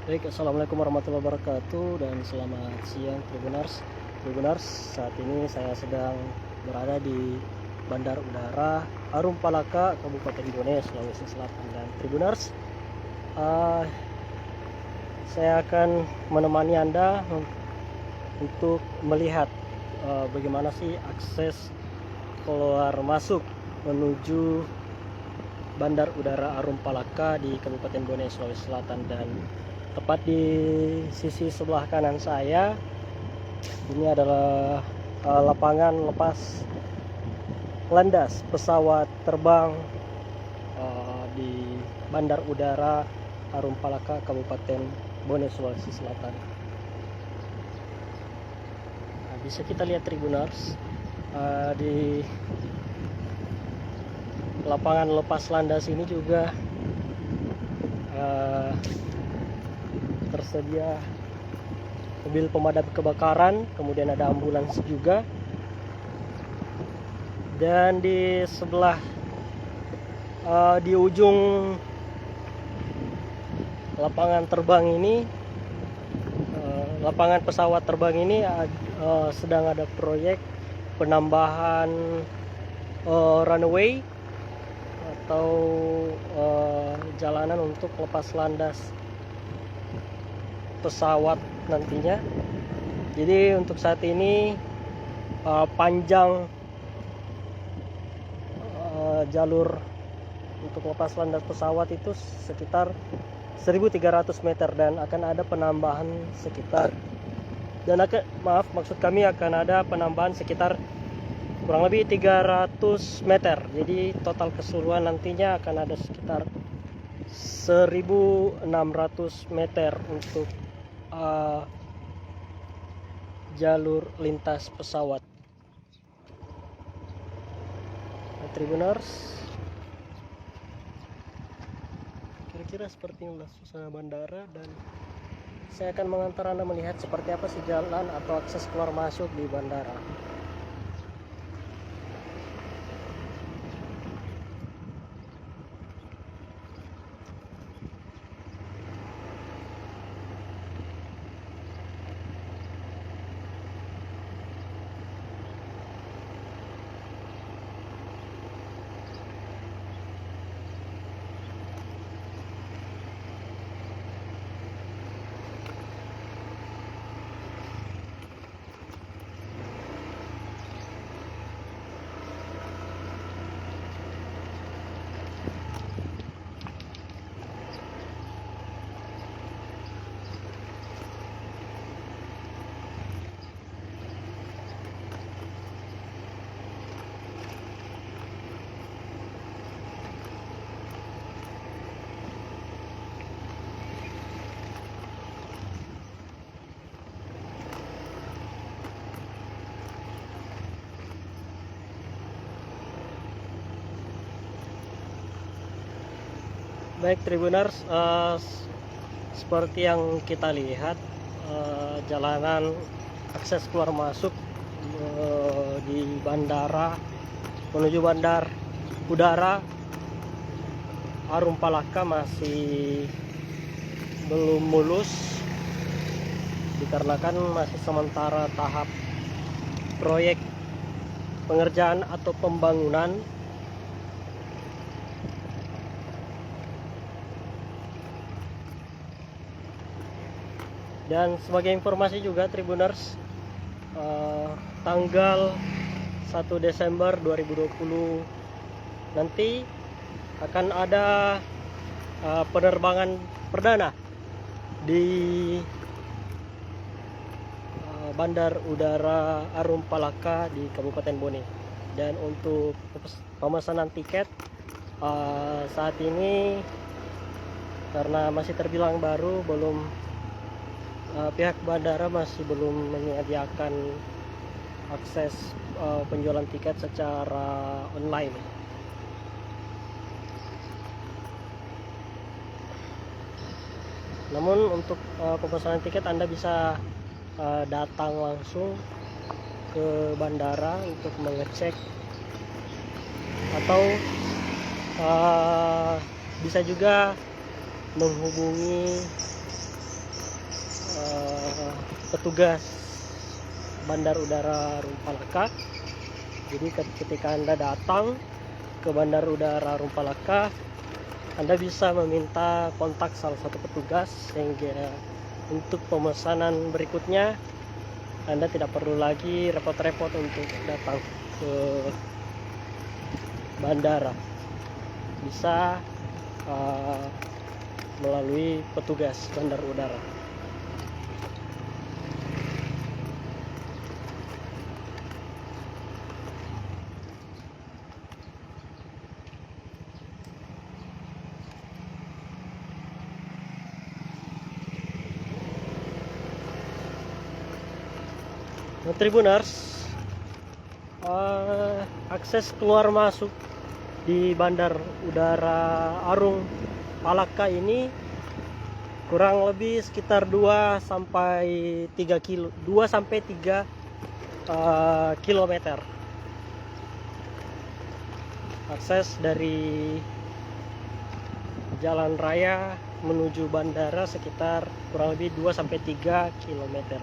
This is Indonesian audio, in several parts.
Baik, assalamualaikum warahmatullahi wabarakatuh dan selamat siang Tribuners. Tribuners, saat ini saya sedang berada di Bandar Udara Arum Palaka, Kabupaten Bone, Sulawesi Selatan. Dan Tribuners, saya akan menemani Anda untuk melihat bagaimana sih akses keluar masuk menuju Bandar Udara Arum Palaka di Kabupaten Bone, Sulawesi Selatan. Dan tepat di sisi sebelah kanan saya ini adalah lapangan lepas landas pesawat terbang di Bandar Udara Arum Palaka, Kabupaten Bone, Sulawesi Selatan. Nah, bisa kita lihat Tribuners, di lapangan lepas landas ini juga tersedia mobil pemadam kebakaran, kemudian ada ambulans juga. Dan di sebelah di ujung lapangan terbang ini, lapangan pesawat terbang ini sedang ada proyek penambahan runway atau jalanan untuk lepas landas pesawat nantinya. Jadi untuk saat ini panjang jalur untuk lepas landas pesawat itu sekitar 1.300 meter dan akan ada penambahan sekitar akan ada penambahan sekitar kurang lebih 300 meter. Jadi total keseluruhan nantinya akan ada sekitar 1.600 meter untuk jalur lintas pesawat. Nah, Tribuners, kira-kira seperti inilah suasana bandara, dan saya akan mengantar Anda melihat seperti apa sih jalan atau akses keluar masuk di bandara. Baik Tribuners, seperti yang kita lihat, jalanan akses keluar masuk di bandara menuju Bandar Udara Arum Palaka masih belum mulus dikarenakan masih sementara tahap proyek pengerjaan atau pembangunan. Dan sebagai informasi juga Tribuners, tanggal 1 Desember 2020 nanti akan ada penerbangan perdana di Bandar Udara Arum Palaka di Kabupaten Bone. Dan untuk pemesanan tiket saat ini karena masih terbilang baru, pihak bandara masih belum menyediakan akses penjualan tiket secara online. Namun untuk pemesanan tiket Anda bisa datang langsung ke bandara untuk mengecek, atau bisa juga menghubungi petugas Bandar Udara Rumpalaka. Jadi ketika Anda datang ke Bandar Udara Rumpalaka, Anda bisa meminta kontak salah satu petugas, sehingga untuk pemesanan berikutnya Anda tidak perlu lagi repot-repot untuk datang ke bandara. Bisa melalui petugas Bandar Udara. Tribuners, akses keluar masuk di Bandar Udara Arung Palaka ini kurang lebih sekitar 2 sampai 3 kilometer. Akses dari jalan raya menuju bandara sekitar kurang lebih 2 sampai 3 kilometer.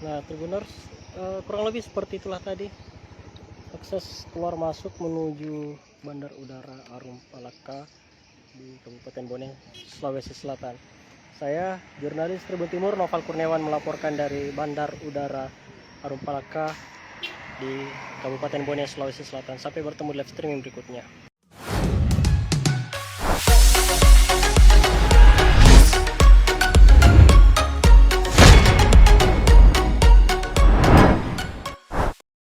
Nah, Tribuners, kurang lebih seperti itulah tadi akses keluar masuk menuju Bandar Udara Arum Palaka di Kabupaten Bone, Sulawesi Selatan. Saya jurnalis Tribun Timur Noval Kurniawan melaporkan dari Bandar Udara Arum Palaka di Kabupaten Bone, Sulawesi Selatan. Sampai bertemu di live streaming berikutnya.